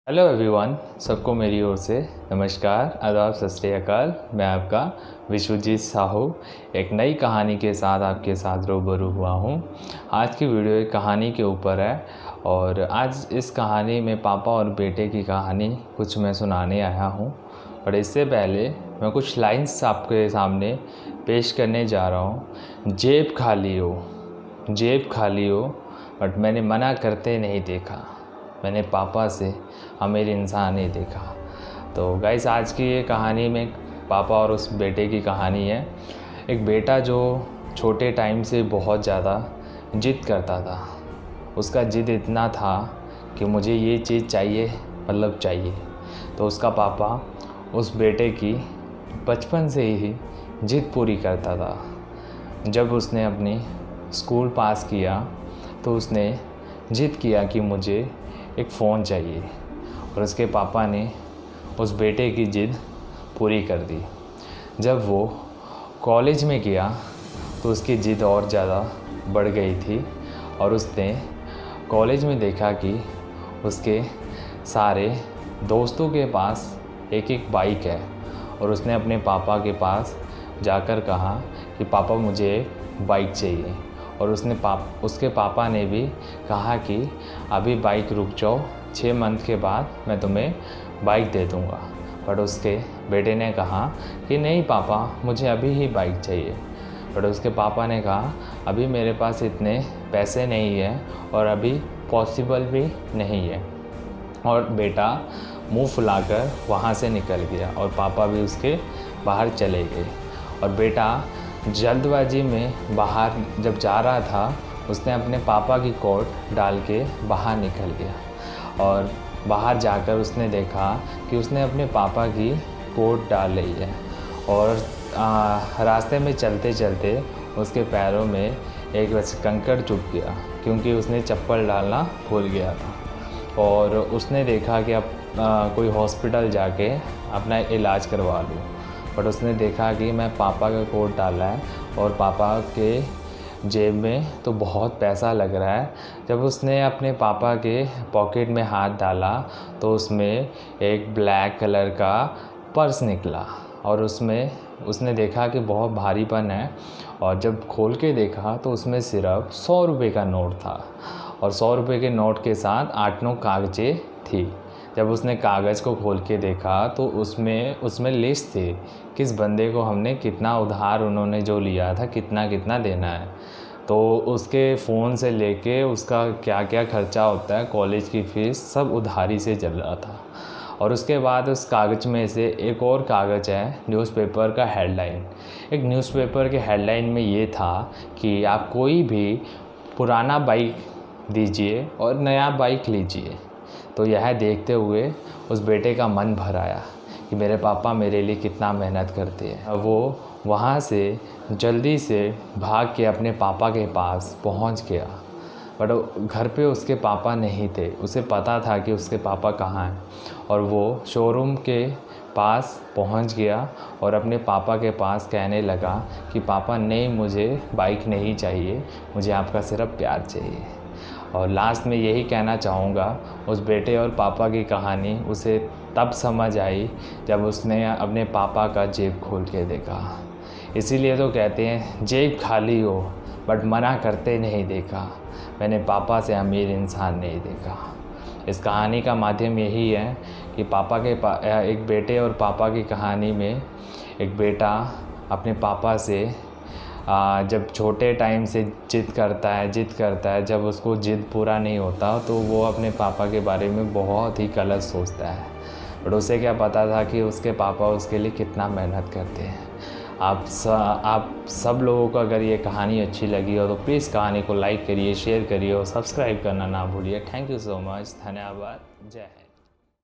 Hello everyone, सबको मेरी ओर से नमस्कार, आदाब, सत श्री अकाल। मैं आपका विश्वजीत साहू एक नई कहानी के साथ आपके साथ रूबरू हुआ हूँ। आज की वीडियो एक कहानी के ऊपर है और आज इस कहानी में पापा और बेटे की कहानी कुछ मैं सुनाने आया हूँ। और इससे पहले मैं कुछ लाइंस आपके सामने पेश करने जा रहा हूँ। जेब खाली हो बट मैंने मना करते नहीं देखा, मैंने पापा से अमीर इंसान नहीं देखा। तो गाइस, आज की ये कहानी में पापा और उस बेटे की कहानी है। एक बेटा जो छोटे टाइम से बहुत ज़्यादा जिद करता था। उसका जिद इतना था कि मुझे ये चीज़ चाहिए, मतलब चाहिए। तो उसका पापा उस बेटे की बचपन से ही जिद पूरी करता था। जब उसने अपनी स्कूल पास किया तो उसने जिद किया कि मुझे एक फ़ोन चाहिए और उसके पापा ने उस बेटे की ज़िद पूरी कर दी। जब वो कॉलेज में गया तो उसकी ज़िद और ज़्यादा बढ़ गई थी और उसने कॉलेज में देखा कि उसके सारे दोस्तों के पास एक एक बाइक है और उसने अपने पापा के पास जाकर कहा कि पापा मुझे बाइक चाहिए। और उसके पापा ने भी कहा कि अभी बाइक रुक जाओ, 6 मंथ के बाद मैं तुम्हें बाइक दे दूँगा। बट उसके बेटे ने कहा कि नहीं पापा, मुझे अभी ही बाइक चाहिए। बट उसके पापा ने कहा अभी मेरे पास इतने पैसे नहीं है और अभी पॉसिबल भी नहीं है। और बेटा मुंह फुलाकर वहाँ से निकल गया और पापा भी उसके बाहर चले गए। और बेटा जल्दबाजी में बाहर जब जा रहा था, उसने अपने पापा की कोट डाल के बाहर निकल गया और बाहर जाकर उसने देखा कि उसने अपने पापा की कोट डाल ली है। और रास्ते में चलते चलते उसके पैरों में एक वैसे कंकड़ चुभ गया क्योंकि उसने चप्पल डालना भूल गया था। और उसने देखा कि अब कोई हॉस्पिटल जाके अपना इलाज करवा लूँ। बट उसने देखा कि मैं पापा का कोट डाला है और पापा के जेब में तो बहुत पैसा लग रहा है। जब उसने अपने पापा के पॉकेट में हाथ डाला तो उसमें एक ब्लैक कलर का पर्स निकला और उसमें उसने देखा कि बहुत भारीपन है। और जब खोल के देखा तो उसमें सिर्फ 100 रुपये का नोट था और 100 रुपये के नोट के साथ 8-9 कागज़ें थी। जब उसने कागज़ को खोल के देखा तो उसमें लिस्ट थी किस बंदे को हमने कितना उधार उन्होंने जो लिया था कितना कितना देना है। तो उसके फ़ोन से लेके उसका क्या क्या ख़र्चा होता है, कॉलेज की फ़ीस, सब उधारी से चल रहा था। और उसके बाद उस कागज़ में से एक और कागज़ है न्यूज़पेपर का हेडलाइन। एक न्यूज़पेपर के हेडलाइन में ये था कि आप कोई भी पुराना बाइक दीजिए और नया बाइक लीजिए। तो यह देखते हुए उस बेटे का मन भर आया कि मेरे पापा मेरे लिए कितना मेहनत करते हैं। वो वहाँ से जल्दी से भाग के अपने पापा के पास पहुँच गया। बट घर पे उसके पापा नहीं थे। उसे पता था कि उसके पापा कहाँ हैं और वो शोरूम के पास पहुँच गया और अपने पापा के पास कहने लगा कि पापा नहीं, मुझे बाइक नहीं चाहिए, मुझे आपका सिर्फ प्यार चाहिए। और लास्ट में यही कहना चाहूँगा, उस बेटे और पापा की कहानी उसे तब समझ आई जब उसने अपने पापा का जेब खोल के देखा। इसीलिए तो कहते हैं जेब खाली हो बट मना करते नहीं देखा, मैंने पापा से अमीर इंसान नहीं देखा। इस कहानी का माध्यम यही है कि एक बेटे और पापा की कहानी में एक बेटा अपने पापा से जब छोटे टाइम से जिद करता है, जब उसको जिद पूरा नहीं होता तो वो अपने पापा के बारे में बहुत ही गलत सोचता है। बट उसे क्या पता था कि उसके पापा उसके लिए कितना मेहनत करते हैं। आप सब लोगों को अगर ये कहानी अच्छी लगी हो तो प्लीज़ कहानी को लाइक करिए, शेयर करिए और सब्सक्राइब करना ना भूलिए। थैंक यू सो मच, धन्यवाद, जय हिंद।